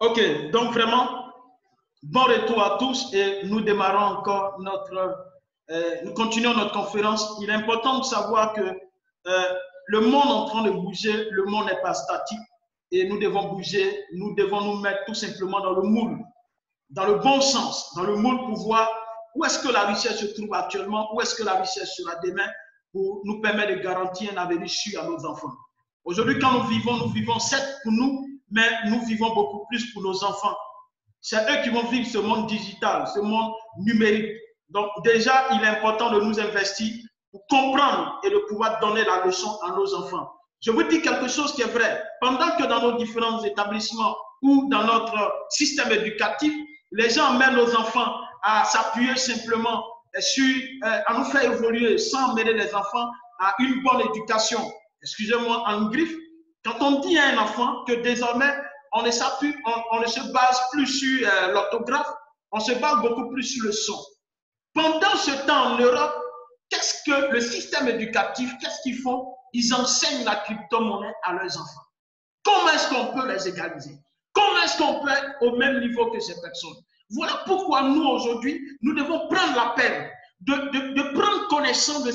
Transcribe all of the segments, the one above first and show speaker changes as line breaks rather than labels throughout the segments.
Ok, donc vraiment, bon retour à tous et nous démarrons encore nous continuons notre conférence. Il est important de savoir que le monde est en train de bouger, le monde n'est pas statique et nous devons bouger, nous devons nous mettre tout simplement dans le moule, dans le bon sens, dans le moule pour voir où est-ce que la richesse se trouve actuellement, où est-ce que la richesse sera demain pour nous permettre de garantir un avenir sûr à nos enfants. Aujourd'hui, quand nous vivons certes pour nous, mais nous vivons beaucoup plus pour nos enfants. C'est eux qui vont vivre ce monde digital, ce monde numérique. Donc déjà, il est important de nous investir pour comprendre et de pouvoir donner la leçon à nos enfants. Je vous dis quelque chose qui est vrai. Pendant que dans nos différents établissements ou dans notre système éducatif, les gens mènent nos enfants à s'appuyer simplement à nous faire évoluer sans mener les enfants à une bonne éducation. Excusez-moi en griffe. Quand on dit à un enfant que désormais, on ne se base plus sur l'orthographe, on se base beaucoup plus sur le son. Pendant ce temps en Europe, qu'est-ce que le système éducatif, qu'est-ce qu'ils font? Ils enseignent la crypto-monnaie à leurs enfants. Comment est-ce qu'on peut les égaliser? Comment est-ce qu'on peut être au même niveau que ces personnes? Voilà pourquoi nous, aujourd'hui, nous devons prendre la peine de prendre connaissance de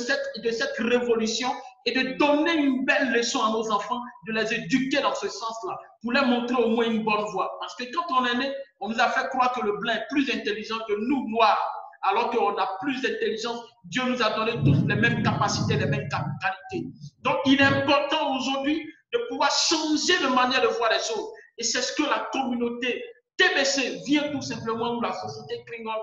cette révolution et de donner une belle leçon à nos enfants, de les éduquer dans ce sens-là, pour leur montrer au moins une bonne voie. Parce que quand on est né, on nous a fait croire que le blanc est plus intelligent que nous, noirs, alors qu'on a plus d'intelligence. Dieu nous a donné tous les mêmes capacités, les mêmes qualités. Donc, il est important aujourd'hui de pouvoir changer de manière de voir les choses. Et c'est ce que la communauté TBC vient tout simplement, ou la société Klingon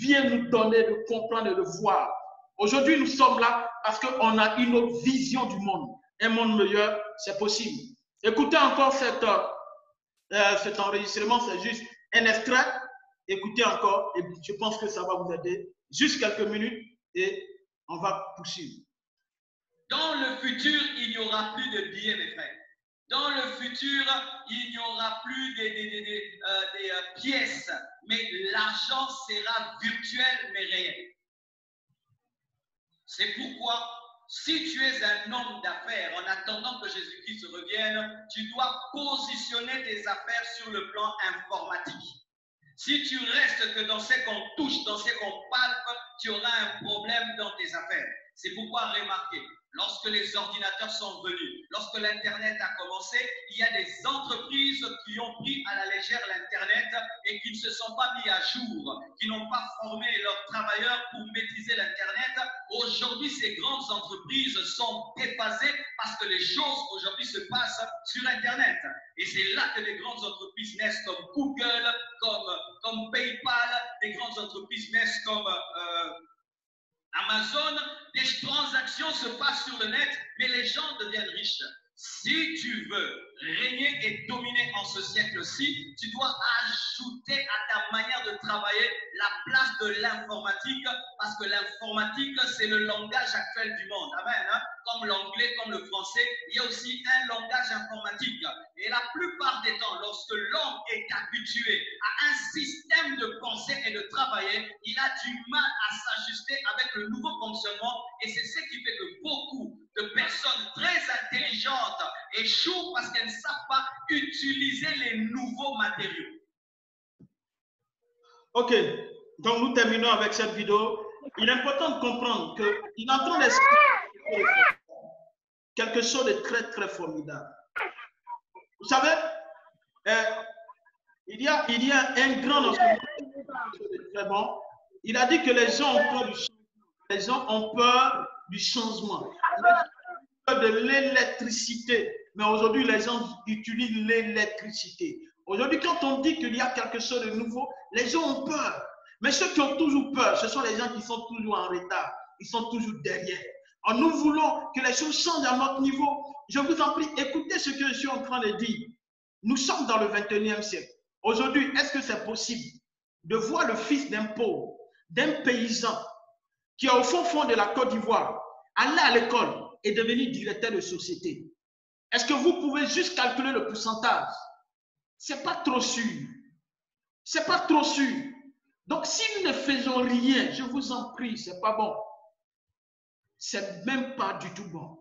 vient nous donner de comprendre et de voir. Aujourd'hui, nous sommes là parce qu'on a une autre vision du monde. Un monde meilleur, c'est possible. Écoutez encore cet enregistrement, c'est juste un extrait. Écoutez encore, et je pense que ça va vous aider. Juste quelques minutes et on va poursuivre.
Dans le futur, il n'y aura plus de billets, mes frères. Dans le futur, il n'y aura plus des pièces, mais l'argent sera virtuel, mais réel. C'est pourquoi, si tu es un homme d'affaires, en attendant que Jésus-Christ revienne, tu dois positionner tes affaires sur le plan informatique. Si tu restes que dans ce qu'on touche, dans ce qu'on palpe, tu auras un problème dans tes affaires. C'est pourquoi remarquez, lorsque les ordinateurs sont venus, lorsque l'Internet a commencé, il y a des entreprises qui ont pris à la légère l'Internet et qui ne se sont pas mis à jour, qui n'ont pas formé leurs travailleurs pour maîtriser l'Internet. Aujourd'hui, ces grandes entreprises sont dépassées parce que les choses aujourd'hui se passent sur Internet. Et c'est là que des grandes entreprises naissent comme Google, comme PayPal, des grandes entreprises naissent comme Amazon. Des transactions se passent sur le net, mais les gens deviennent riches. Si tu veux régner et dominer en ce siècle-ci, tu dois ajouter à ta manière de travailler la place de l'informatique, parce que l'informatique, c'est le langage actuel du monde. Amen. Hein? Comme l'anglais, comme le français, il y a aussi un langage informatique. Et la plupart des temps, lorsque l'homme est habitué à un système de pensée et de travailler, il a du mal à s'ajuster avec le nouveau fonctionnement. Et c'est ce qui fait que beaucoup de personnes très intelligentes échouent parce qu'elles ne savent pas utiliser les nouveaux matériaux.
Ok, donc nous terminons avec cette vidéo. Il est important de comprendre qu'il est en train d'expliquer quelque chose de très très formidable. Vous savez, il y a un grand enseignement très bon. Il a dit que les gens ont peur du changement. Les gens ont peur du changement. Ils ont peur de l'électricité. Mais aujourd'hui, les gens utilisent l'électricité. Aujourd'hui, quand on dit qu'il y a quelque chose de nouveau, les gens ont peur. Mais ceux qui ont toujours peur, ce sont les gens qui sont toujours en retard. Ils sont toujours derrière. Alors, nous voulons que les choses changent à notre niveau. Je vous en prie, écoutez ce que je suis en train de dire. Nous sommes dans le 21e siècle. Aujourd'hui, est-ce que c'est possible de voir le fils d'un pauvre, d'un paysan qui est au fond de la Côte d'Ivoire, aller à l'école et devenir directeur de société? Est-ce que vous pouvez juste calculer le pourcentage? C'est pas trop sûr. C'est pas trop sûr. Donc, si nous ne faisons rien, je vous en prie, c'est pas bon. C'est même pas du tout bon.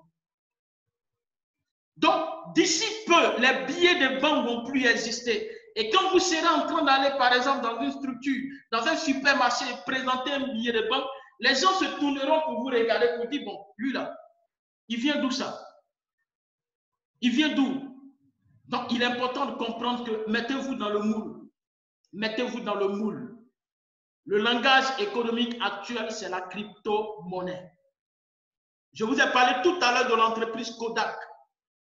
Donc, d'ici peu, les billets de banque vont plus exister. Et quand vous serez en train d'aller, par exemple, dans une structure, dans un supermarché, présenter un billet de banque, les gens se tourneront pour vous regarder, pour dire, bon, lui là, il vient d'où ça? Il vient d'où? Donc, il est important de comprendre que mettez-vous dans le moule. Mettez-vous dans le moule. Le langage économique actuel, c'est la crypto-monnaie. Je vous ai parlé tout à l'heure de l'entreprise Kodak.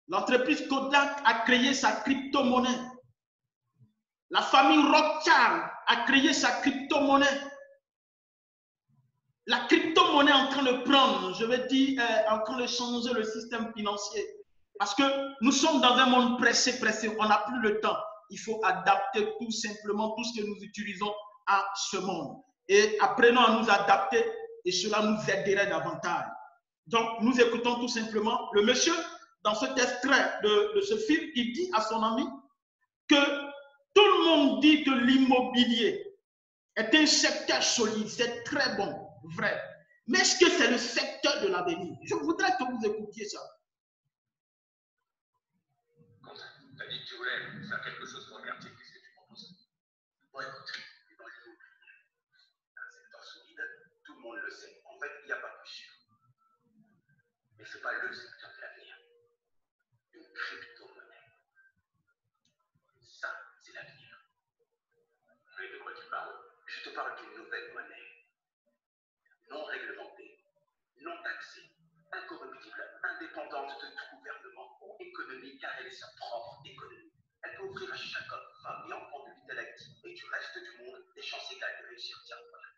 L'entreprise Kodak a créé sa crypto-monnaie. La famille Rothschild a créé sa crypto-monnaie. La crypto-monnaie est en train de prendre, je vais dire, en train de changer le système financier. Parce que nous sommes dans un monde pressé. On n'a plus le temps. Il faut adapter tout simplement tout ce que nous utilisons à ce monde. Et apprenons à nous adapter et cela nous aiderait davantage. Donc, nous écoutons tout simplement le monsieur, dans cet extrait de ce film, il dit à son ami que tout le monde dit que l'immobilier est un secteur solide, c'est très bon, vrai. Mais est-ce que c'est le secteur de l'avenir? Je voudrais que vous écoutiez ça.
Tu as dit que tu voulais faire quelque chose pour le quartier, qu'est-ce que tu proposes? Bon, écoute, dans l'immobilier, un secteur solide, tout le monde le sait. En fait, il n'y a pas plus sûr. Mais ce n'est pas le secteur de l'avenir. Une crypto-monnaie. Ça, c'est l'avenir. Mais de quoi tu parles? Je te parle d'une nouvelle monnaie. Non réglementée, non taxée, incorruptible, indépendante de tout gouvernement ou économie, car elle est sa propre économie. Elle peut offrir à chaque homme, femme et enfant de l'intellect et du reste du monde des chances égales de réussir. Tiens, voilà.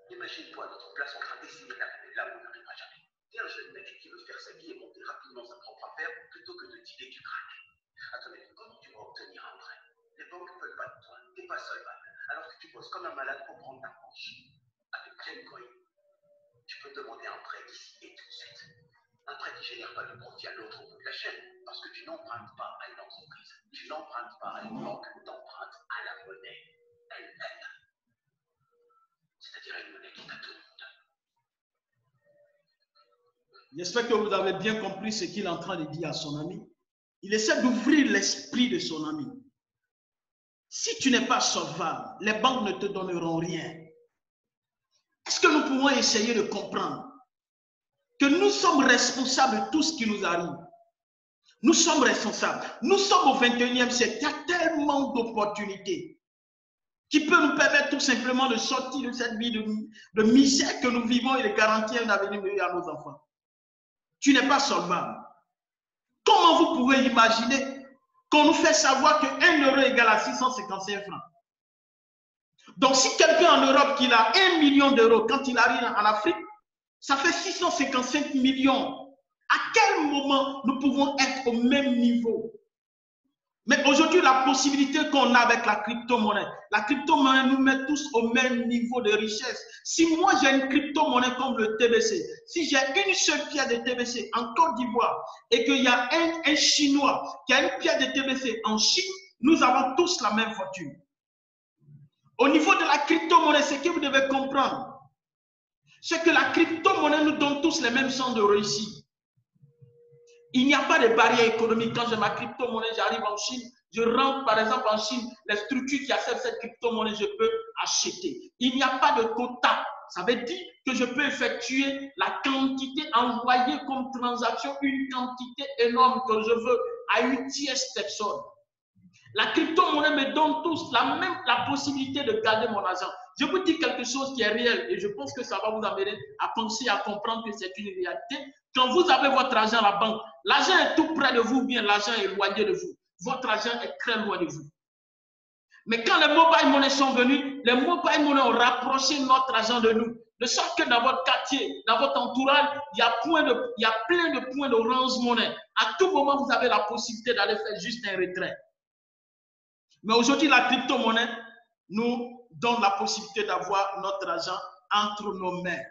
Imagine-toi à notre place en train d'essayer d'arriver là où on n'arrivera jamais. T'es un jeune mec qui veut faire sa vie et monter rapidement sa propre affaire plutôt que de dealer du crack. À ton avis, comment tu vas obtenir un prêt? Les banques ne veulent pas de toi, t'es pas solvable. Alors que tu bosses comme un malade pour prendre ta branche. Avec Gencoin, tu peux demander un prêt ici et tout de suite. Un prêt qui ne génère pas de profit à l'autre bout de la chaîne, parce que tu n'empruntes pas à une entreprise, tu n'empruntes pas à une banque, tu empruntes à la monnaie elle-même. C'est-à-dire à une monnaie qui est à tout le monde.
J'espère que vous avez bien compris ce qu'il est en train de dire à son ami. Il essaie d'ouvrir l'esprit de son ami. Si tu n'es pas solvable, les banques ne te donneront rien. Est-ce que nous pouvons essayer de comprendre que nous sommes responsables de tout ce qui nous arrive? Nous sommes responsables. Nous sommes au 21e siècle. Il y a tellement d'opportunités qui peuvent nous permettre tout simplement de sortir de cette vie de misère que nous vivons et de garantir un avenir meilleur à nos enfants. Tu n'es pas solvable. Comment vous pouvez imaginer qu'on nous fait savoir que 1 euro égale à 655 francs? Donc, si quelqu'un en Europe qui a 1 million d'euros, quand il arrive en Afrique, ça fait 655 millions. À quel moment nous pouvons être au même niveau? Mais aujourd'hui, la possibilité qu'on a avec la crypto-monnaie nous met tous au même niveau de richesse. Si moi j'ai une crypto-monnaie comme le TBC, si j'ai une seule pierre de TBC en Côte d'Ivoire et qu'il y a un Chinois qui a une pierre de TBC en Chine, nous avons tous la même fortune. Au niveau de la crypto-monnaie, ce que vous devez comprendre, c'est que la crypto-monnaie nous donne tous les mêmes chances de réussir. Il n'y a pas de barrière économique. Quand j'ai ma crypto-monnaie, j'arrive en Chine, je rentre par exemple en Chine, les structures qui acceptent cette crypto-monnaie, je peux acheter. Il n'y a pas de quota. Ça veut dire que je peux effectuer la quantité envoyée comme transaction, une quantité énorme que je veux à une tierce personne. La crypto-monnaie me donne tous la possibilité de garder mon argent. Je vous dis quelque chose qui est réel et je pense que ça va vous amener à penser, à comprendre que c'est une réalité. Quand vous avez votre argent à la banque, l'argent est tout près de vous, bien l'argent est éloigné de vous. Votre argent est très loin de vous. Mais quand les mobile money sont venus, les mobile money ont rapproché notre argent de nous. De sorte que dans votre quartier, dans votre entourage, il y a plein de points d'Orange Money. À tout moment, vous avez la possibilité d'aller faire juste un retrait. Mais aujourd'hui, la crypto-monnaie nous donne la possibilité d'avoir notre argent entre nos mains.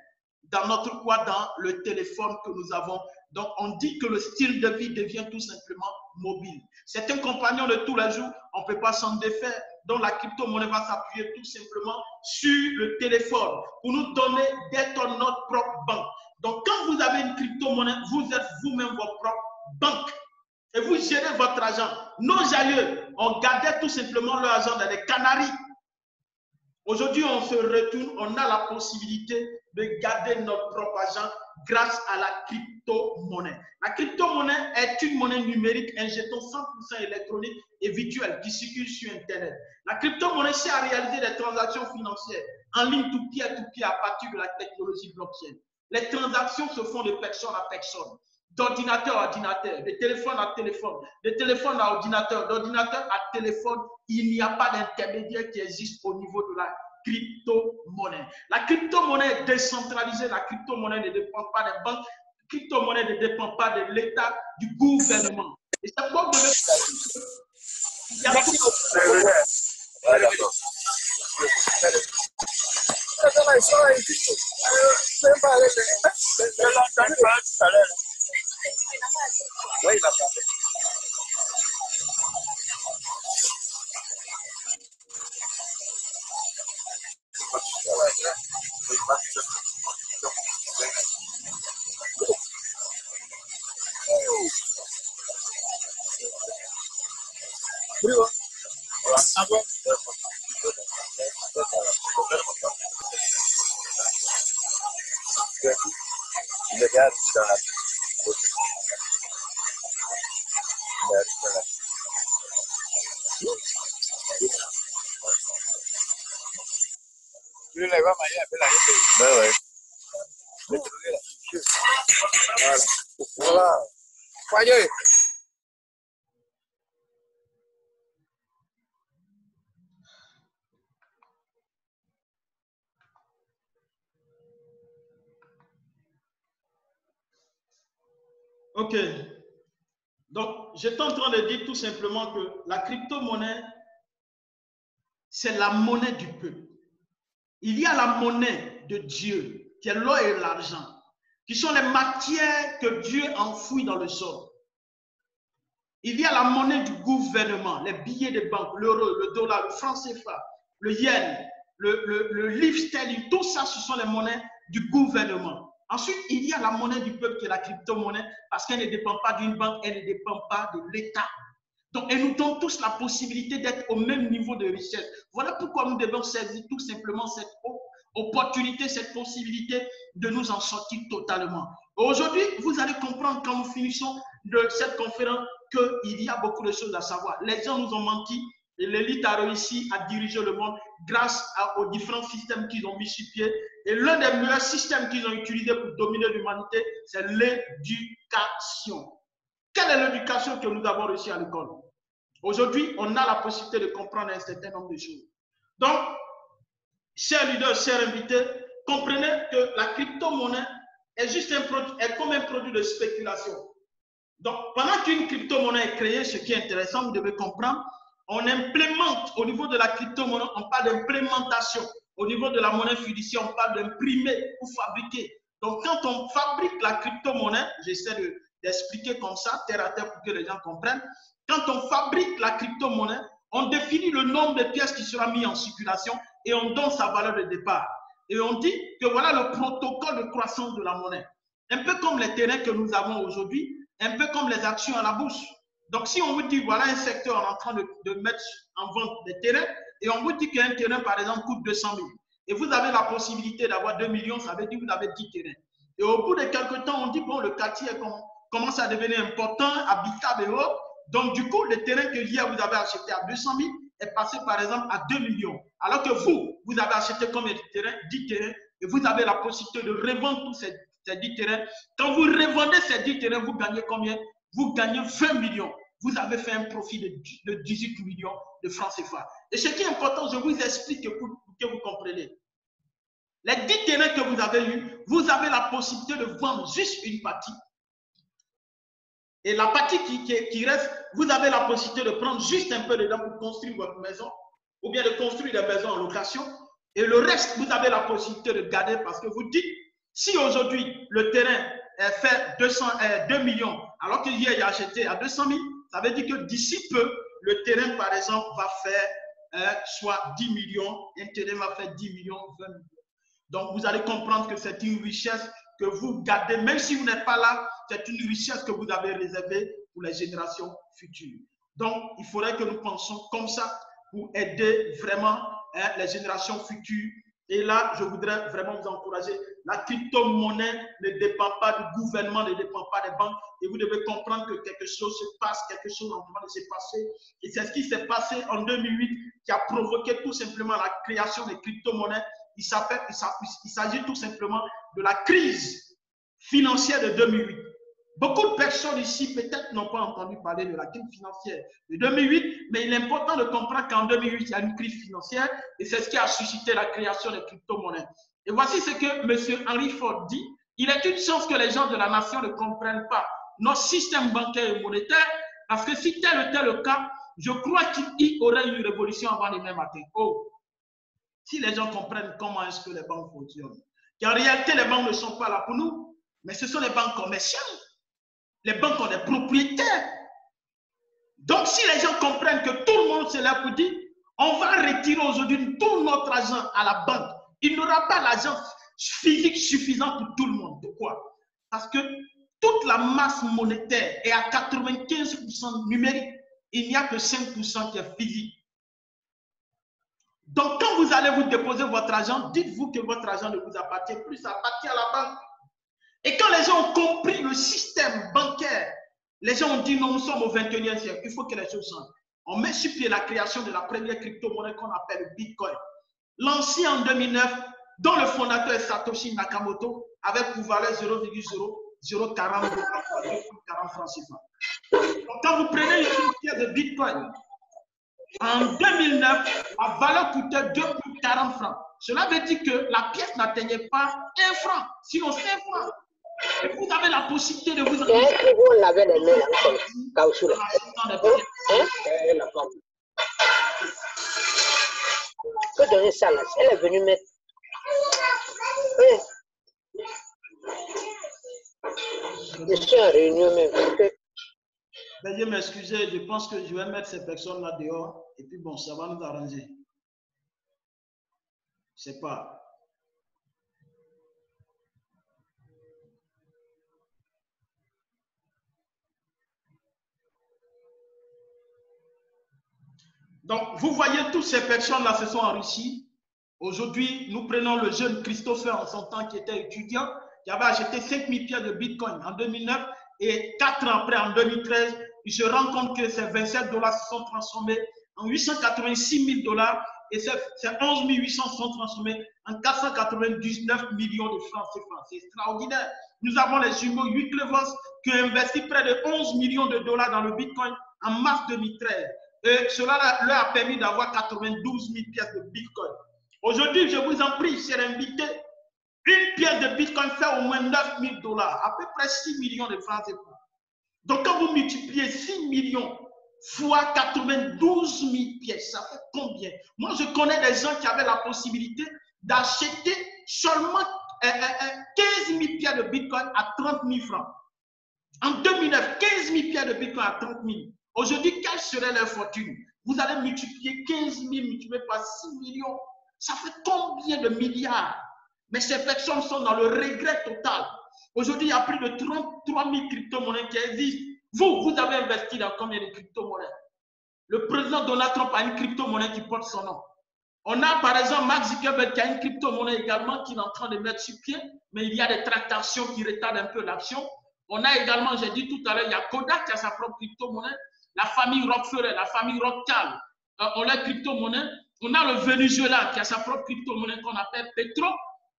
Dans notre quoi? Dans le téléphone que nous avons. Donc, on dit que le style de vie devient tout simplement mobile. C'est un compagnon de tous les jours. On ne peut pas s'en défaire. Donc, la crypto-monnaie va s'appuyer tout simplement sur le téléphone pour nous donner d'être notre propre banque. Donc, quand vous avez une crypto-monnaie, vous êtes vous-même votre propre banque. et vous gérez votre argent. Nos aïeux ont gardé tout simplement leur argent dans les Canaries. Aujourd'hui, on se retourne, on a la possibilité de garder notre propre argent grâce à la crypto-monnaie. La crypto-monnaie est une monnaie numérique, un jeton 100% électronique et virtuel qui circule sur Internet. La crypto-monnaie sert à réaliser des transactions financières en ligne tout pied à partir de la technologie blockchain. Les transactions se font de personne à personne, d'ordinateur à ordinateur, de téléphone à téléphone, de téléphone à ordinateur, d'ordinateur à téléphone. Il n'y a pas d'intermédiaire qui existe au niveau de la crypto-monnaie. La crypto-monnaie est décentralisée, la crypto-monnaie ne dépend pas des banques, la crypto-monnaie ne dépend pas de l'État, du gouvernement. Et c'est pourquoi vous devez il y a Ok. Donc, j'étais en train de dire tout simplement que la crypto-monnaie, c'est la monnaie du peuple. Il y a la monnaie de Dieu, qui est l'or et l'argent, qui sont les matières que Dieu enfouit dans le sol. Il y a la monnaie du gouvernement, les billets de banque, l'euro, le dollar, le franc CFA, le yen, le livre sterling, tout ça, ce sont les monnaies du gouvernement. Ensuite, il y a la monnaie du peuple qui est la crypto-monnaie parce qu'elle ne dépend pas d'une banque, elle ne dépend pas de l'État. Donc, elle nous donne tous la possibilité d'être au même niveau de richesse. Voilà pourquoi nous devons saisir tout simplement cette opportunité, cette possibilité de nous en sortir totalement. Aujourd'hui, vous allez comprendre quand nous finissons de cette conférence qu'il y a beaucoup de choses à savoir. Les gens nous ont menti et l'élite a réussi à diriger le monde grâce aux différents systèmes qu'ils ont mis sur pied. Et l'un des meilleurs systèmes qu'ils ont utilisé pour dominer l'humanité, c'est l'éducation. Quelle est l'éducation que nous avons reçue à l'école? Aujourd'hui, on a la possibilité de comprendre un certain nombre de choses. Donc, chers leaders, chers invités, comprenez que la crypto-monnaie est juste un produit, est comme un produit de spéculation. Donc, pendant qu'une crypto-monnaie est créée, ce qui est intéressant, vous devez comprendre, on implémente au niveau de la crypto-monnaie, on parle d'implémentation. Au niveau de la monnaie fiduciaire, on parle d'imprimer ou fabriquer. Donc, quand on fabrique la crypto-monnaie, j'essaie d'expliquer comme ça, terre à terre, pour que les gens comprennent. Quand on fabrique la crypto-monnaie, on définit le nombre de pièces qui sera mis en circulation et on donne sa valeur de départ. Et on dit que voilà le protocole de croissance de la monnaie. Un peu comme les terrains que nous avons aujourd'hui, un peu comme les actions à la bourse. Donc, si on vous dit, voilà un secteur en train de mettre en vente des terrains, et on vous dit qu'un terrain, par exemple, coûte 200 000, et vous avez la possibilité d'avoir 2 millions, ça veut dire que vous avez 10 terrains. Et au bout de quelques temps, on dit, bon, le quartier commence à devenir important, habitable et autres. Donc, du coup, le terrain que hier vous avez acheté à 200 000 est passé, par exemple, à 2 millions. Alors que vous avez acheté combien de terrains? 10 terrains, et vous avez la possibilité de revendre tous ces 10 terrains. Quand vous revendez ces 10 terrains, vous gagnez combien? Vous gagnez 20 millions. Vous avez fait un profit de 18 millions de francs CFA. Et ce qui est important, je vous explique pour que vous compreniez. Les 10 terrains que vous avez eus, vous avez la possibilité de vendre juste une partie. Et la partie qui reste, vous avez la possibilité de prendre juste un peu dedans pour construire votre maison ou bien de construire des maisons en location. Et le reste, vous avez la possibilité de garder parce que vous dites, si aujourd'hui le terrain fait 2 millions, alors qu'il y a acheté à 200 000, ça veut dire que d'ici peu, le terrain, par exemple, va faire soit 10 millions, un terrain va faire 10 millions, 20 millions. Donc, vous allez comprendre que c'est une richesse que vous gardez, même si vous n'êtes pas là, c'est une richesse que vous avez réservée pour les générations futures. Donc, il faudrait que nous pensions comme ça pour aider vraiment les générations futures. Et là, je voudrais vraiment vous encourager. La crypto-monnaie ne dépend pas du gouvernement, ne dépend pas des banques. Et vous devez comprendre que quelque chose se passe, quelque chose est en train de se passer. Et c'est ce qui s'est passé en 2008 qui a provoqué tout simplement la création des crypto-monnaies. Il s'agit tout simplement de la crise financière de 2008. Beaucoup de personnes ici peut-être n'ont pas entendu parler de la crise financière de 2008, mais il est important de comprendre qu'en 2008, il y a une crise financière et c'est ce qui a suscité la création des crypto-monnaies. Et voici ce que M. Henry Ford dit. Il est une chance que les gens de la nation ne comprennent pas notre système bancaire et monétaire, parce que si tel était le cas, je crois qu'il y aurait une révolution avant demain matin. Oh, si les gens comprennent comment est-ce que les banques fonctionnent. En réalité, les banques ne sont pas là pour nous, mais ce sont les banques commerciales. Les banques ont des propriétaires. Donc, si les gens comprennent que tout le monde se lève pour dire, on va retirer aujourd'hui tout notre argent à la banque, il n'y aura pas l'argent physique suffisant pour tout le monde. Pourquoi? Parce que toute la masse monétaire est à 95% numérique. Il n'y a que 5% qui est physique. Donc, quand vous allez vous déposer votre argent, dites-vous que votre argent ne vous appartient plus, ça appartient à la banque. Et quand les gens ont compris le système bancaire, les gens ont dit non, nous sommes au 21e siècle, il faut que les choses changent. On met sur pied la création de la première crypto-monnaie qu'on appelle le Bitcoin. Lancé en 2009, dont le fondateur est Satoshi Nakamoto, avec pour valeur 0,0040 francs CFA. Quand vous prenez une pièce de Bitcoin, en 2009, la valeur coûtait 2,40 francs. Cela veut dire que la pièce n'atteignait pas 1 franc, sinon 5 francs. Et vous avez la possibilité de vous enregistrer.
Je peux donner ça là. Elle est venue mettre. Oui. Je suis en réunion même.
Veuillez m'excuser, je pense que je vais mettre ces personnes-là dehors et puis bon, ça va nous arranger. Je ne sais pas. Donc, vous voyez, toutes ces personnes-là se sont enrichies. Aujourd'hui, nous prenons le jeune Christopher en son temps qui était étudiant, qui avait acheté 5000 pièces de Bitcoin en 2009 et 4 ans après, en 2013, il se rend compte que ces 27 $ se sont transformés en 886 000 $ et ces 11 800 sont transformés en 499 millions de francs CFA. C'est extraordinaire. Nous avons les jumeaux Winklevoss qui ont investi près de 11 millions de dollars dans le Bitcoin en mars 2013. Et cela leur a permis d'avoir 92 000 pièces de Bitcoin. Aujourd'hui, je vous en prie, chers invités, une pièce de Bitcoin fait au moins 9 000 $, à peu près 6 millions de francs CFA. Donc, quand vous multipliez 6 millions fois 92 000 pièces, ça fait combien? Moi, je connais des gens qui avaient la possibilité d'acheter seulement 15 000 pièces de Bitcoin à 30 000 francs. En 2009, 15 000 pièces de Bitcoin à 30 000. Aujourd'hui, quelle serait leur fortune? Vous allez multiplier 15 000 multiplié par 6 millions. Ça fait combien de milliards? Mais ces personnes sont dans le regret total. Aujourd'hui, il y a plus de 33 000 crypto-monnaies qui existent. Vous avez investi dans combien de crypto-monnaies? Le président Donald Trump a une crypto-monnaie qui porte son nom. On a par exemple Mark Zuckerberg qui a une crypto-monnaie également qu'il est en train de mettre sur pied, mais il y a des tractations qui retardent un peu l'action. On a également, j'ai dit tout à l'heure, il y a Kodak qui a sa propre crypto-monnaie. La famille Rockefeller, la famille Rothschild, on a crypto-monnaie. On a le Venezuela qui a sa propre crypto-monnaie qu'on appelle Petro.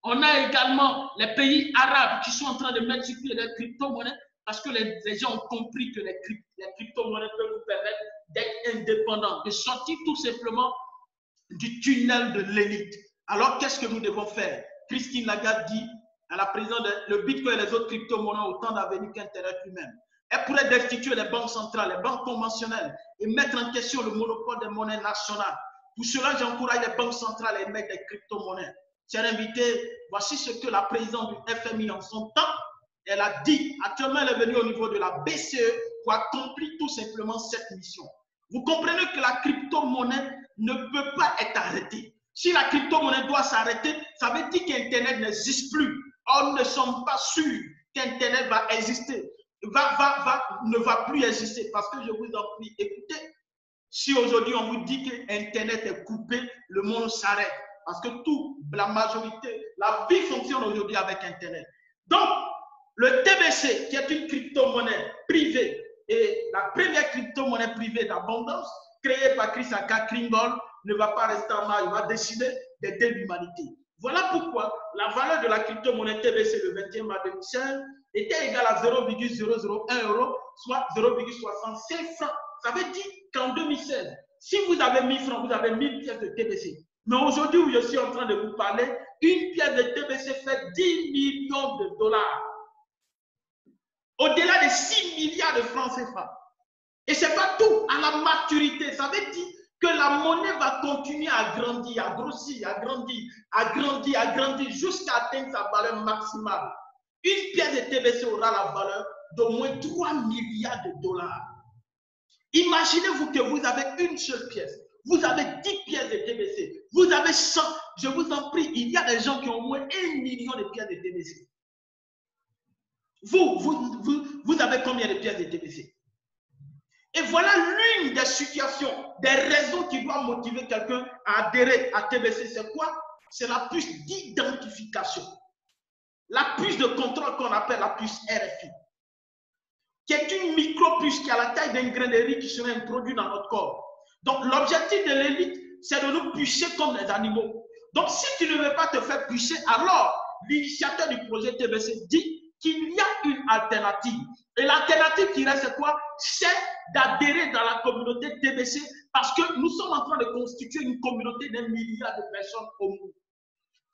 On a également les pays arabes qui sont en train de mettre sur pied les crypto-monnaies parce que les gens ont compris que les crypto-monnaies peuvent vous permettre d'être indépendants, de sortir tout simplement du tunnel de l'élite. Alors, qu'est-ce que nous devons faire? Christine Lagarde dit à la présidente, le Bitcoin et les autres crypto-monnaies ont autant d'avenir qu'intérêt humain. Elle pourrait destituer les banques centrales, les banques conventionnelles et mettre en question le monopole des monnaies nationales. Pour cela, j'encourage les banques centrales à émettre des crypto-monnaies. Chers invités, voici ce que la présidente du FMI en son temps, elle a dit. Actuellement, elle est venue au niveau de la BCE pour accomplir tout simplement cette mission. Vous comprenez que la crypto-monnaie ne peut pas être arrêtée. Si la crypto-monnaie doit s'arrêter, ça veut dire qu'Internet n'existe plus. Or, nous ne sommes pas sûrs qu'Internet va exister. ne va plus exister. Parce que je vous en prie, écoutez, si aujourd'hui on vous dit que Internet est coupé, le monde s'arrête. Parce que la majorité, la vie fonctionne aujourd'hui avec Internet. Donc, le TBC, qui est une crypto-monnaie privée, et la première crypto-monnaie privée d'abondance, créée par Chris Aka Kringle, ne va pas rester en marge, il va décider d'aider l'humanité. Voilà pourquoi la valeur de la crypto-monnaie TBC le 21 mars 2016 était égale à 0,001 €, soit 0,65 francs. Ça veut dire qu'en 2016, si vous avez 1000 francs, vous avez 1000 pièces de TBC. Mais aujourd'hui où je suis en train de vous parler, une pièce de TBC fait 10 millions de dollars. Au-delà de 6 milliards de francs CFA. Et ce n'est pas tout. À la maturité, ça veut dire que la monnaie va continuer à grandir, à grossir, à grandir, jusqu'à atteindre sa valeur maximale. Une pièce de TBC aura la valeur d'au moins 3 milliards de dollars. Imaginez-vous que vous avez une seule pièce. Vous avez 10 pièces de TBC. Vous avez 100. Je vous en prie, il y a des gens qui ont au moins 1 million de pièces de TBC. Vous avez combien de pièces de TBC? Et voilà l'une des situations, des raisons qui doivent motiver quelqu'un à adhérer à TBC. C'est quoi? C'est la puce d'identification. La puce de contrôle qu'on appelle la puce RFI, qui est une micro-puce qui a la taille d'un grain de riz qui serait introduit dans notre corps. Donc, l'objectif de l'élite, c'est de nous pucer comme les animaux. Donc, si tu ne veux pas te faire pucer, alors l'initiateur du projet TBC dit qu'il y a une alternative. Et l'alternative qui reste, c'est quoi? C'est d'adhérer dans la communauté TBC parce que nous sommes en train de constituer une communauté d'1 milliard de personnes au monde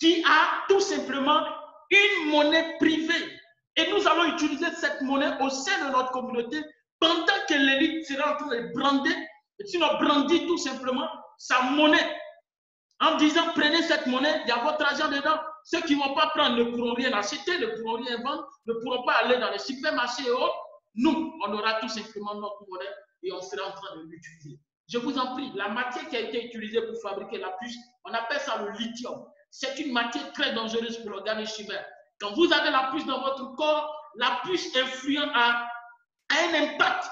qui a tout simplement une monnaie privée. Et nous allons utiliser cette monnaie au sein de notre communauté pendant que l'élite sera en train de brander, sinon brandir tout simplement sa monnaie en disant prenez cette monnaie, il y a votre argent dedans. Ceux qui ne vont pas prendre ne pourront rien acheter, ne pourront rien vendre, ne pourront pas aller dans les supermarchés et autres. Nous, on aura tout simplement notre monnaie et on sera en train de l'utiliser. Je vous en prie, la matière qui a été utilisée pour fabriquer la puce, on appelle ça le lithium. C'est une matière très dangereuse pour l'organisme humain. Quand vous avez la puce dans votre corps, la puce influente a un impact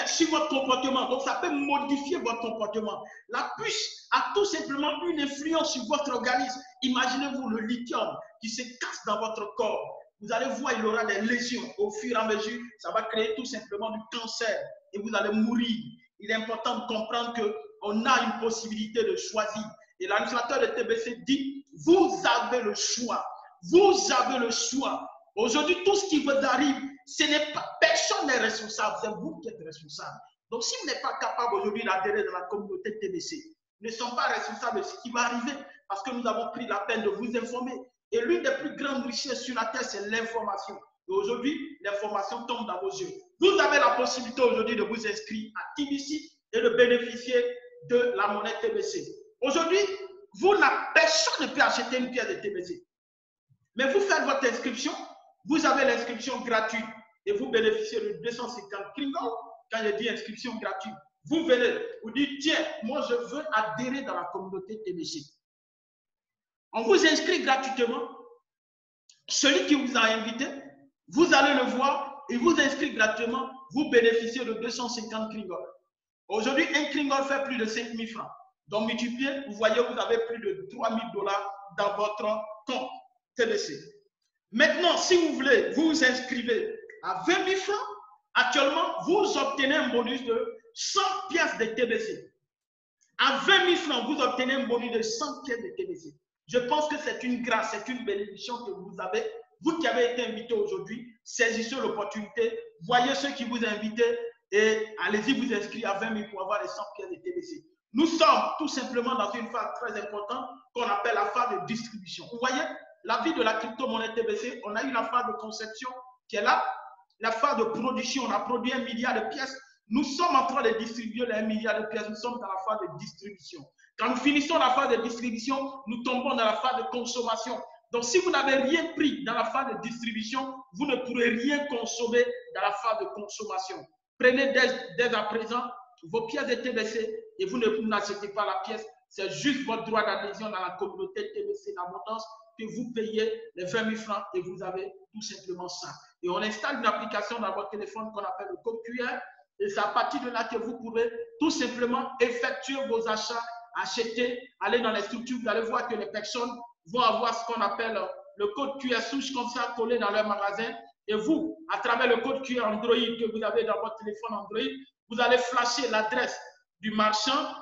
sur votre comportement. Donc, ça peut modifier votre comportement. La puce a tout simplement une influence sur votre organisme. Imaginez-vous le lithium qui se casse dans votre corps. Vous allez voir, il y aura des lésions. Au fur et à mesure, ça va créer tout simplement du cancer et vous allez mourir. Il est important de comprendre qu'on a une possibilité de choisir. Et l'administrateur de TBC dit, vous avez le choix. Vous avez le choix. Aujourd'hui, tout ce qui vous arrive, ce n'est pas, personne n'est responsable, c'est vous qui êtes responsable. Donc, si vous n'êtes pas capable aujourd'hui d'adhérer dans la communauté TBC, nous ne sommes pas responsables de ce qui va arriver parce que nous avons pris la peine de vous informer. Et l'une des plus grandes richesses sur la terre, c'est l'information. Et aujourd'hui, l'information tombe dans vos yeux. Vous avez la possibilité aujourd'hui de vous inscrire à TBC et de bénéficier de la monnaie TBC. Aujourd'hui, personne ne peut acheter une pièce de TBC. Mais vous faites votre inscription, vous avez l'inscription gratuite et vous bénéficiez de 250 kringles. Quand je dis inscription gratuite, vous venez, vous dites, tiens, moi je veux adhérer dans la communauté TBC. On vous inscrit gratuitement. Celui qui vous a invité, vous allez le voir, il vous inscrit gratuitement, vous bénéficiez de 250 kringles. Aujourd'hui, un kringle fait plus de 5 000 francs. Donc, multiplié, vous voyez, vous avez plus de 3 000 $ dans votre compte TBC. Maintenant, si vous voulez, vous vous inscrivez à 20 000 francs. Actuellement, vous obtenez un bonus de 100 pièces de TBC. À 20 000 francs, vous obtenez un bonus de 100 pièces de TBC. Je pense que c'est une grâce, c'est une bénédiction que vous avez. Vous qui avez été invité aujourd'hui, saisissez l'opportunité. Voyez ceux qui vous ont invité et allez-y vous inscrire à 20 000 pour avoir les 100 pièces de TBC. Nous sommes tout simplement dans une phase très importante qu'on appelle la phase de distribution. Vous voyez, la vie de la crypto-monnaie TBC, on a eu la phase de conception qui est là, la phase de production, on a produit 1 milliard de pièces. Nous sommes en train de distribuer les 1 milliard de pièces, nous sommes dans la phase de distribution. Quand nous finissons la phase de distribution, nous tombons dans la phase de consommation. Donc, si vous n'avez rien pris dans la phase de distribution, vous ne pourrez rien consommer dans la phase de consommation. Prenez dès à présent vos pièces de TBC et vous n'achetez pas la pièce. C'est juste votre droit d'adhésion dans la communauté TBC d'abondance que vous payez les 20 000 francs et vous avez tout simplement ça. Et on installe une application dans votre téléphone qu'on appelle le code QR. Et c'est à partir de là que vous pourrez tout simplement effectuer vos achats, acheter, aller dans les structures. Vous allez voir que les personnes vont avoir ce qu'on appelle le code QR souche comme ça collé dans leur magasin. Et vous, à travers le code QR Android que vous avez dans votre téléphone Android, vous allez flasher l'adresse du marchand.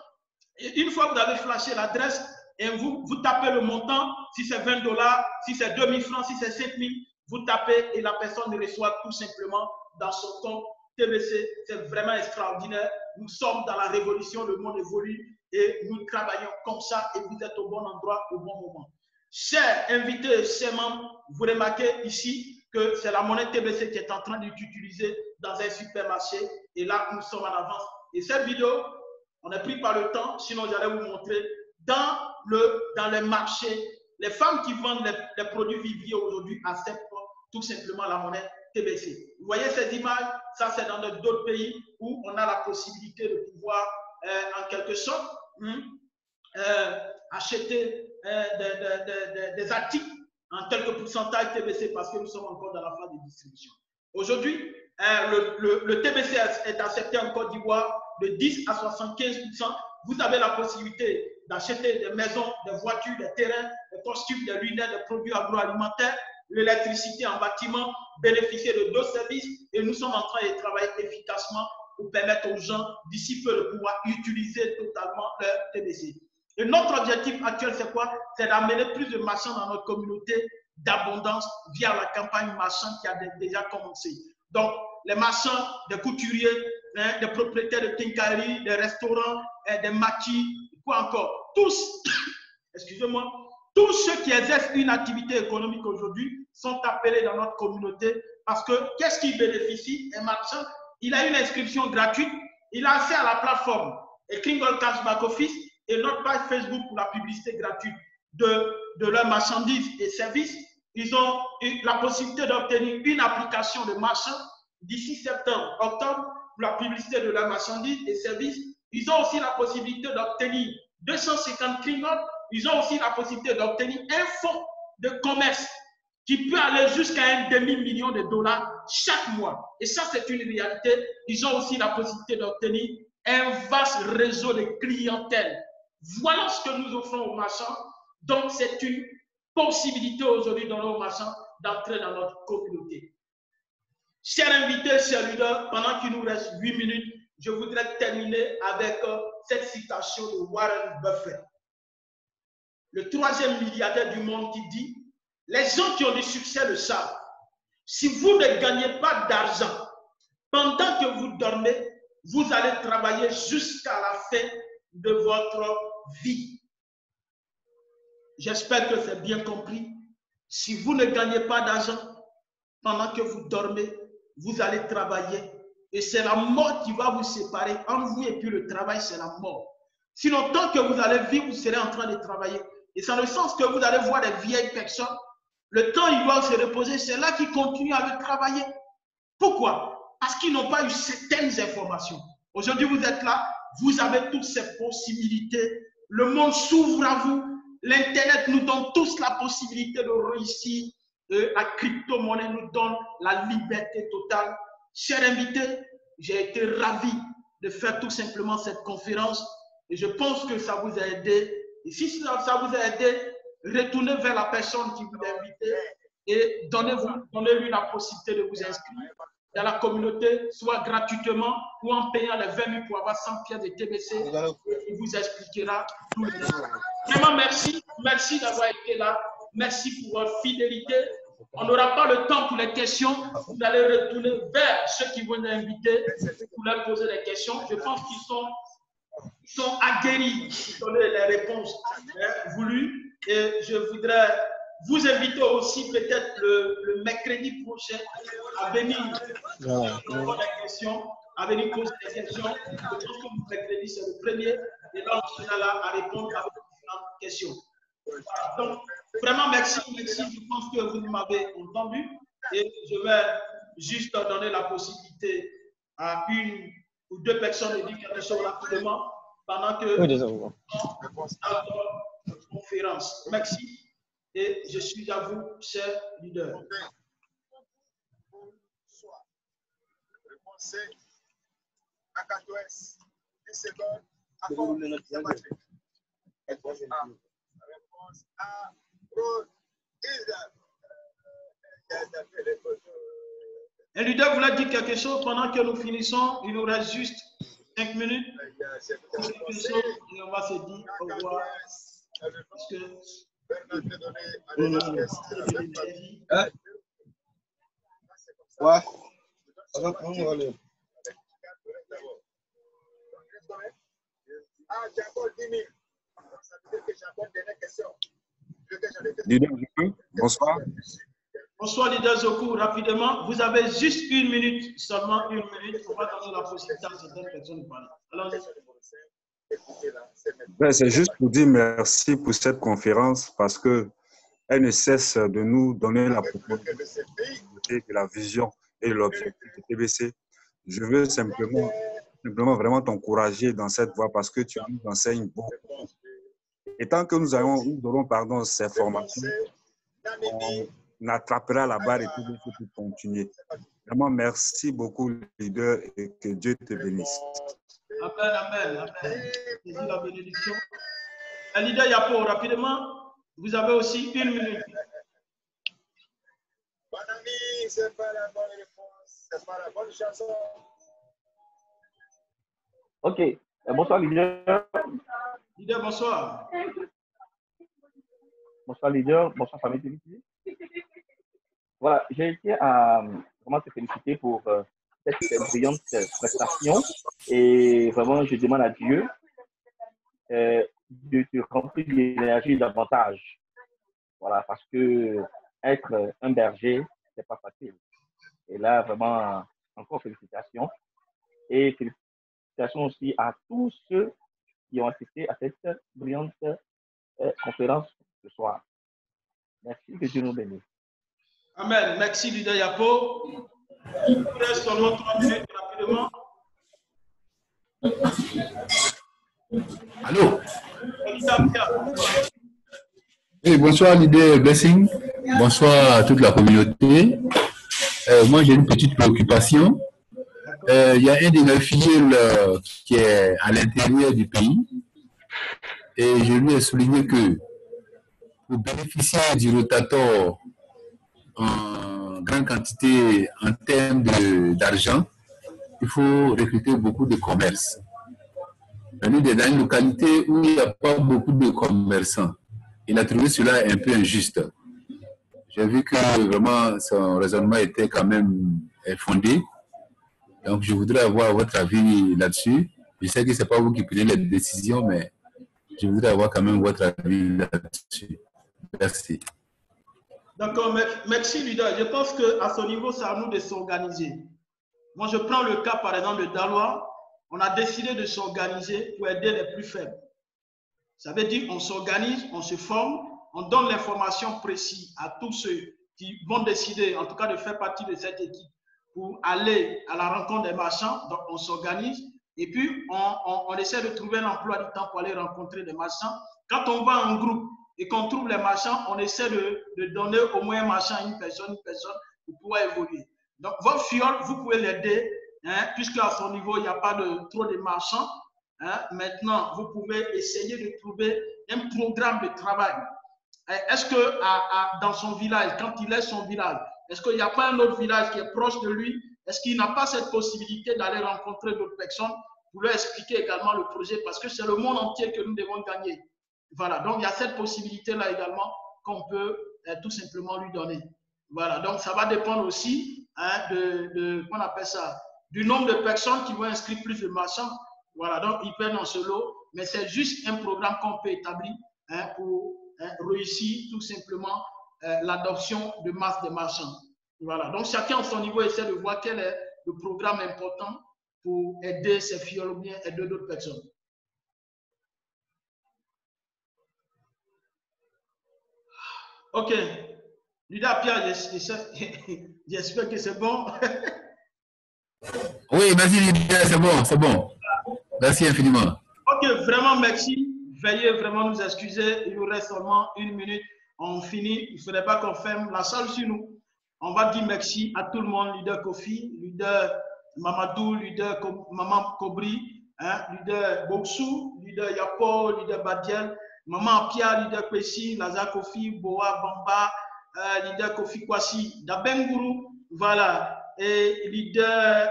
Et une fois que vous avez flashé l'adresse, et vous tapez le montant, si c'est 20 $, si c'est 2 000 francs, si c'est 5 000, vous tapez et la personne reçoit tout simplement dans son compte TBC. C'est vraiment extraordinaire. Nous sommes dans la révolution, le monde évolue et nous travaillons comme ça et vous êtes au bon endroit au bon moment. Chers invités, chers membres, vous remarquez ici que c'est la monnaie TBC qui est en train d'être utilisée dans un supermarché et là nous sommes en avance. Et cette vidéo, on est pris par le temps, sinon j'allais vous montrer dans les marchés, les femmes qui vendent les produits viviers aujourd'hui acceptent tout simplement la monnaie TBC. Vous voyez ces images, ça c'est dans d'autres pays où on a la possibilité de pouvoir en quelque sorte acheter des articles en quelques pourcentages TBC parce que nous sommes encore dans la phase de distribution. Aujourd'hui, le TBC est accepté en Côte d'Ivoire de 10 à 75%. Vous avez la possibilité d'acheter des maisons, des voitures, des terrains, des costumes, des lunettes, des produits agroalimentaires, l'électricité en bâtiment, bénéficier de d'autres services. Et nous sommes en train de travailler efficacement pour permettre aux gens d'ici peu de pouvoir utiliser totalement leur TBC. Et notre objectif actuel, c'est quoi? C'est d'amener plus de marchands dans notre communauté d'abondance via la campagne marchand qui a déjà commencé. Donc, les marchands, des couturiers, des propriétaires de quincaillerie, des restaurants, des maquis, quoi encore. Tous, excusez-moi, tous ceux qui exercent une activité économique aujourd'hui sont appelés dans notre communauté parce que qu'est-ce qui bénéficie? Un marchand, il a une inscription gratuite, il a accès à la plateforme et Kringle Cash Back Office et notre page Facebook pour la publicité gratuite de leurs marchandises et services. Ils ont la possibilité d'obtenir une application de marchand d'ici septembre, octobre pour la publicité de leurs marchandises et services. Ils ont aussi la possibilité d'obtenir 250 clignotes. Ils ont aussi la possibilité d'obtenir un fonds de commerce qui peut aller jusqu'à $1 demi-million chaque mois. Et ça, c'est une réalité. Ils ont aussi la possibilité d'obtenir un vaste réseau de clientèle. Voilà ce que nous offrons aux marchands. Donc, c'est une possibilité aujourd'hui dans nos marchands d'entrer dans notre communauté. Chers invités, chers leaders, pendant qu'il nous reste 8 minutes, je voudrais terminer avec cette citation de Warren Buffett, le 3e milliardaire du monde, qui dit: les gens qui ont du succès le savent. Si vous ne gagnez pas d'argent pendant que vous dormez, vous allez travailler jusqu'à la fin de votre vie. J'espère que c'est bien compris. Si vous ne gagnez pas d'argent pendant que vous dormez, vous allez travailler. Et c'est la mort qui va vous séparer entre vous et puis le travail, c'est la mort. Sinon, tant que vous allez vivre, vous serez en train de travailler. Et c'est dans le sens que vous allez voir des vieilles personnes. Le temps, ils doivent se reposer. C'est là qu'ils continuent à travailler. Pourquoi? Parce qu'ils n'ont pas eu certaines informations. Aujourd'hui, vous êtes là. Vous avez toutes ces possibilités. Le monde s'ouvre à vous. L'Internet nous donne tous la possibilité de réussir. La crypto-monnaie nous donne la liberté totale. Chers invités, j'ai été ravi de faire tout simplement cette conférence et je pense que ça vous a aidé. Et si ça vous a aidé, retournez vers la personne qui vous a invité et donnez-lui la possibilité de vous inscrire dans la communauté, soit gratuitement ou en payant les 20 000 pour avoir 100 pièces de TBC. Il vous expliquera tout le temps. Vraiment, merci. Merci d'avoir été là. Merci pour votre fidélité. On n'aura pas le temps pour les questions. Vous allez retourner vers ceux qui vont nous inviter pour leur poser des questions. Je pense qu'ils sont aguerris pour donner les réponses voulues. Et je voudrais vous inviter aussi peut-être le mercredi prochain à venir poser des questions. À venir poser des questions. Je pense que le mercredi, c'est le premier. Et là, on sera là à répondre à vos différentes questions. Donc, vraiment, merci. Je pense que vous m'avez entendu. Et je vais juste donner la possibilité à une ou deux personnes de dire quelque chose rapidement pendant que nous avons la conférence. Merci. Et je suis à vous, cher leader.
Bonsoir. Réponse C. À 4 10 secondes. Accord. Réponse A. Réponse A. Rose.
Un leader voulait dire quelque chose pendant que nous finissons. Il nous reste juste 5 minutes. Quelque chose et on va se dire au revoir. Parce que
Leader, bonsoir.
Bonsoir, leader Zoku. Rapidement, vous avez juste 1 minute, seulement 1 minute. On va donner la possibilité à certaines personnes de parler. Allons-y.
C'est juste pour dire merci pour cette conférence parce qu'elle ne cesse de nous donner la proposition de la vision et de l'objectif de TBC. Je veux simplement vraiment t'encourager dans cette voie parce que tu nous enseignes beaucoup. Et tant que nous aurons ces formations, on attrapera la barre et tout pour continuer. Vraiment, merci beaucoup, leader, et que Dieu te bénisse.
Amen, amen, amen. Jésus, la bénédiction. Un leader Yapo, rapidement, vous avez aussi 1 minute.
Mon ami, ce n'est pas la bonne réponse, ce n'est pas la bonne chanson.
Ok, bonsoir, leader.
Leader, bonsoir.
Bonsoir, leader. Bonsoir, famille télévisée. Voilà, j'ai été à vraiment te féliciter pour cette brillante prestation et vraiment, je demande à Dieu de te remplir d'énergie davantage. Voilà, parce que être un berger, c'est pas facile. Et là, vraiment, encore félicitations. Et félicitations aussi à tous ceux qui ont assisté à cette brillante conférence ce soir. Merci, que Dieu nous bénisse.
Amen. Merci, leader Yapo. Il nous reste seulement 3 minutes rapidement.
Allô?
Oui,
bonsoir, leader Blessing. Bonsoir à toute la communauté. Moi, j'ai une petite préoccupation. Il y a un de mes filles qui est à l'intérieur du pays et je lui ai souligné que pour bénéficier du rotator en grande quantité en termes d'argent, il faut recruter beaucoup de commerces. Nous sommes dans une localité où il n'y a pas beaucoup de commerçants. Il a trouvé cela un peu injuste. J'ai vu que vraiment son raisonnement était quand même fondé. Donc je voudrais avoir votre avis là-dessus. Je sais que ce n'est pas vous qui prenez les décisions, mais je voudrais avoir quand même votre avis là-dessus. Merci.
D'accord, merci leader. Je pense qu'à ce niveau, c'est à nous de s'organiser. Moi, je prends le cas, par exemple, de Dalois. On a décidé de s'organiser pour aider les plus faibles. Ça veut dire qu'on s'organise, on se forme, on donne l'information précise à tous ceux qui vont décider, en tout cas, de faire partie de cette équipe pour aller à la rencontre des marchands. Donc, on s'organise et puis on essaie de trouver un emploi du temps pour aller rencontrer des marchands. Quand on va en groupe et qu'on trouve les marchands, on essaie de donner au moins un marchand à une personne pour pouvoir évoluer. Donc, votre fiole, vous pouvez l'aider, hein, puisque à son niveau, il n'y a pas trop de marchands. Hein. Maintenant, vous pouvez essayer de trouver un programme de travail. Est-ce que dans son village, quand il est son village, est-ce qu'il n'y a pas un autre village qui est proche de lui? Est-ce qu'il n'a pas cette possibilité d'aller rencontrer d'autres personnes pour leur expliquer également le projet? Parce que c'est le monde entier que nous devons gagner. Voilà, donc il y a cette possibilité-là également qu'on peut tout simplement lui donner. Voilà, donc ça va dépendre aussi hein, qu'on appelle ça, du nombre de personnes qui vont inscrire plus de marchands. Voilà, donc ils prennent dans ce lot, mais c'est juste un programme qu'on peut établir hein, pour réussir tout simplement l'adoption de masse de marchands. Voilà, donc chacun à son niveau essaie de voir quel est le programme important pour aider ces filles ou bien aider d'autres personnes. Ok. Leader Pierre, j'espère que c'est bon.
Oui, merci leader, c'est bon, c'est bon. Merci infiniment.
Ok, vraiment merci. Veuillez vraiment nous excuser. Il nous reste seulement 1 minute. on finit. Il ne faudrait pas qu'on ferme la salle sur nous. On va dire merci à tout le monde, leader Kofi, leader Mamadou, leader Maman Kobri, hein, leader Boksou, leader Yapo, leader Badiel, Maman Pia, leader Kwesi, Lazare Kofi, Boa Bamba, leader Kofi Kwasi, Dabenguru, voilà, et leader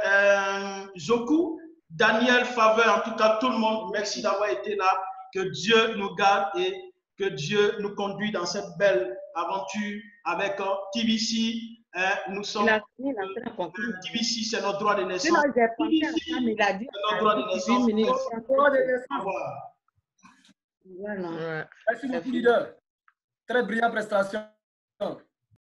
Zoku, Daniel Faveur, en tout cas tout le monde, merci d'avoir été là. Que Dieu nous garde et que Dieu nous conduit dans cette belle aventure avec TBC. Nous sommes TBC, c'est notre droit de naissance. C'est notre droit de naissance. Au revoir.
Merci beaucoup, leader. Très brillante prestation.